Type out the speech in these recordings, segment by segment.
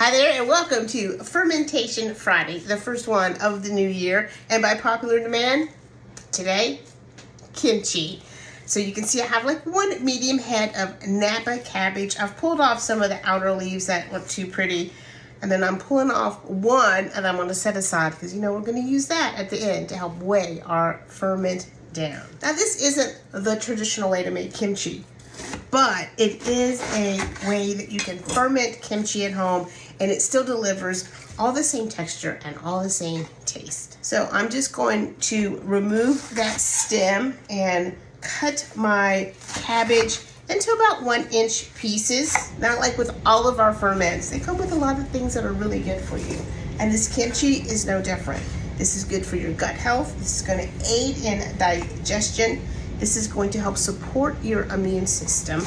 Hi there and welcome to Fermentation Friday, the first one of the new year. And by popular demand, today, kimchi. So you can see I have like one medium head of Napa cabbage. I've pulled off some of the outer leaves that look too pretty. And then I'm pulling off one and I'm going to set aside because we're going to use that at the end to help weigh our ferment down. Now this isn't the traditional way to make kimchi, but it is a way that you can ferment kimchi at home and it still delivers all the same texture and all the same taste. So I'm just going to remove that stem and cut my cabbage into about 1-inch pieces. Not like with all of our ferments. They come with a lot of things that are really good for you. And this kimchi is no different. This is good for your gut health. This is going to aid in digestion. This is going to help support your immune system,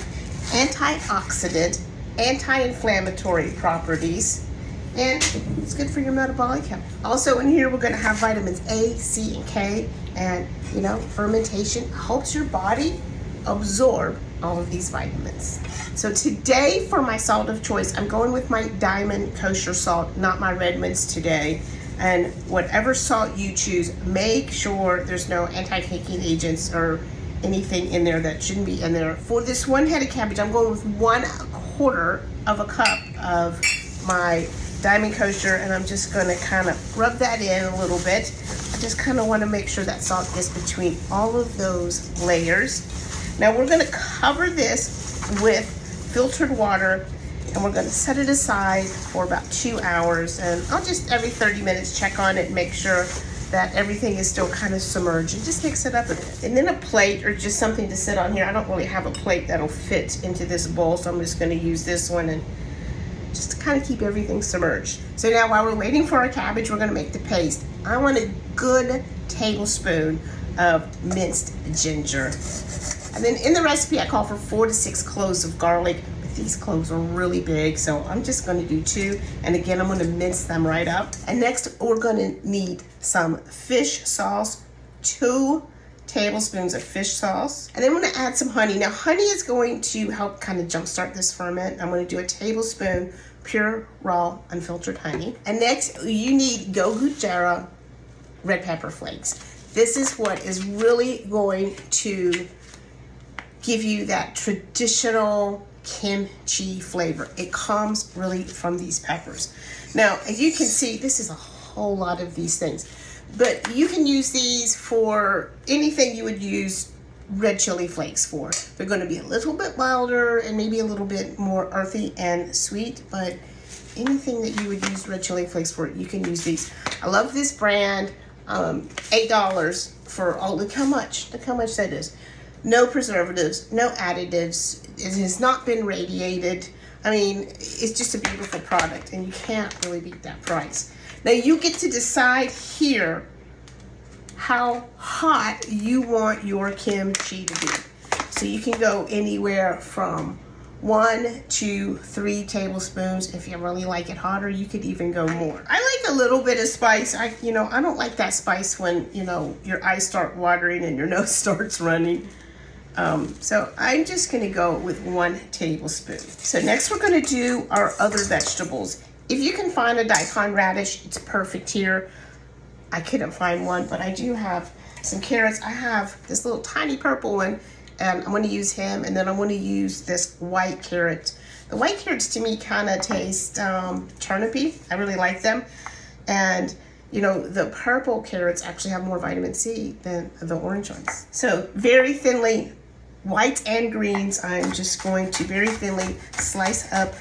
antioxidant, anti-inflammatory properties, and it's good for your metabolic health. Also in here, we're going to have vitamins A, C, and K, and fermentation helps your body absorb all of these vitamins. So today for my salt of choice, I'm going with my Diamond kosher salt, not my Redmond's today. And whatever salt you choose, make sure there's no anti-caking agents or anything in there that shouldn't be in there. For this one head of cabbage, I'm going with 1/4 of a cup of my Diamond kosher, and I'm just going to kind of rub that in a little bit. I just kind of want to make sure that salt gets between all of those layers. Now we're going to cover this with filtered water and we're going to set it aside for about 2 hours, and I'll just every 30 minutes check on it and make sure that everything is still kind of submerged, and just mix it up a bit. And then a plate or just something to sit on here. I don't really have a plate that'll fit into this bowl, so I'm just going to use this one and just to kind of keep everything submerged. So now while we're waiting for our cabbage, we're going to make the paste. I want a good tablespoon of minced ginger. And then in the recipe, I call for 4 to 6 cloves of garlic. These cloves are really big, so I'm just going to do 2. And again, I'm going to mince them right up. And next, we're going to need some fish sauce, 2 tablespoons of fish sauce. And then I'm going to add some honey. Now, honey is going to help kind of jumpstart this ferment. I'm going to do a tablespoon pure, raw, unfiltered honey. And next, you need Gojira red pepper flakes. This is what is really going to give you that traditional kimchi flavor. It comes really from these peppers. Now, as you can see, this is a whole lot of these things, but you can use these for anything you would use red chili flakes for. They're going to be a little bit milder and maybe a little bit more earthy and sweet, but anything that you would use red chili flakes for, you can use these. I love this brand. $8 for all. Look how much that is. No preservatives, no additives. It has not been radiated. I mean, it's just a beautiful product, and you can't really beat that price. Now, you get to decide here how hot you want your kimchi to be. So you can go anywhere from 1 to 3 tablespoons. If you really like it hotter, you could even go more. I like a little bit of spice. I don't like that spice when, your eyes start watering and your nose starts running. So I'm just going to go with 1 tablespoon. So next we're going to do our other vegetables. If you can find a daikon radish, it's perfect here. I couldn't find one, but I do have some carrots. I have this little tiny purple one, and I'm going to use him, and then I'm going to use this white carrot. The white carrots to me kind of taste turnipy. I really like them. And the purple carrots actually have more vitamin C than the orange ones. So very thinly, whites and greens, I'm just going to very thinly slice up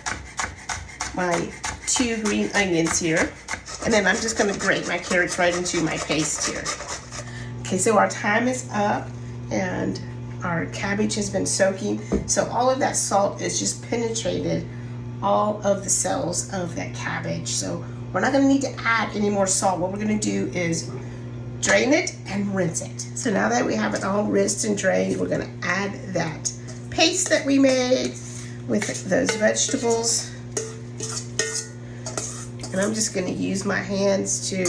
my 2 green onions here. And then I'm just going to grate my carrots right into my paste here. Okay, so our time is up and our cabbage has been soaking. So all of that salt is just penetrated all of the cells of that cabbage. So we're not going to need to add any more salt. What we're going to do is drain it and rinse it. So now that we have it all rinsed and drained, we're going to add that paste that we made with those vegetables. And I'm just going to use my hands to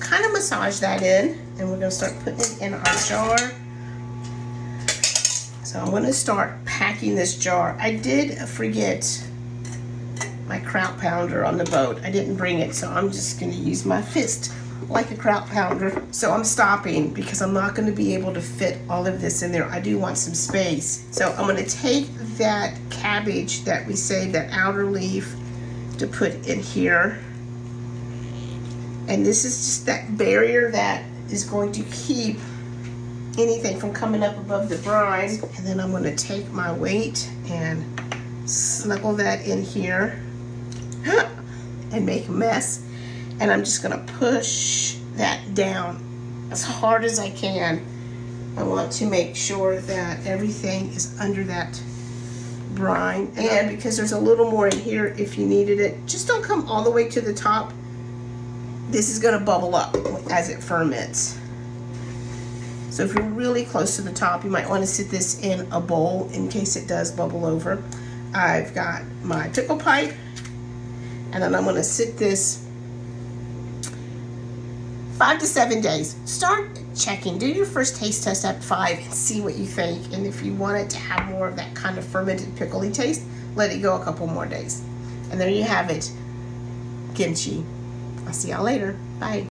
kind of massage that in. And we're going to start putting it in our jar. So I'm going to start packing this jar. I did forget my kraut pounder on the boat. I didn't bring it, so I'm just gonna use my fist like a kraut pounder. So I'm stopping because I'm not gonna be able to fit all of this in there. I do want some space. So I'm gonna take that cabbage that we saved, that outer leaf, to put in here. And this is just that barrier that is going to keep anything from coming up above the brine. And then I'm going to take my weight and snuggle that in here and make a mess. And I'm just going to push that down as hard as I can. I want to make sure that everything is under that brine. And because there's a little more in here if you needed it, just don't come all the way to the top. This is going to bubble up as it ferments. So if you're really close to the top, you might want to sit this in a bowl in case it does bubble over. I've got my tickle pipe, and then I'm going to sit this 5 to 7 days. Start checking. Do your first taste test at 5 and see what you think. And if you want it to have more of that kind of fermented pickly taste, let it go a couple more days. And there you have it, kimchi. I'll see y'all later. Bye.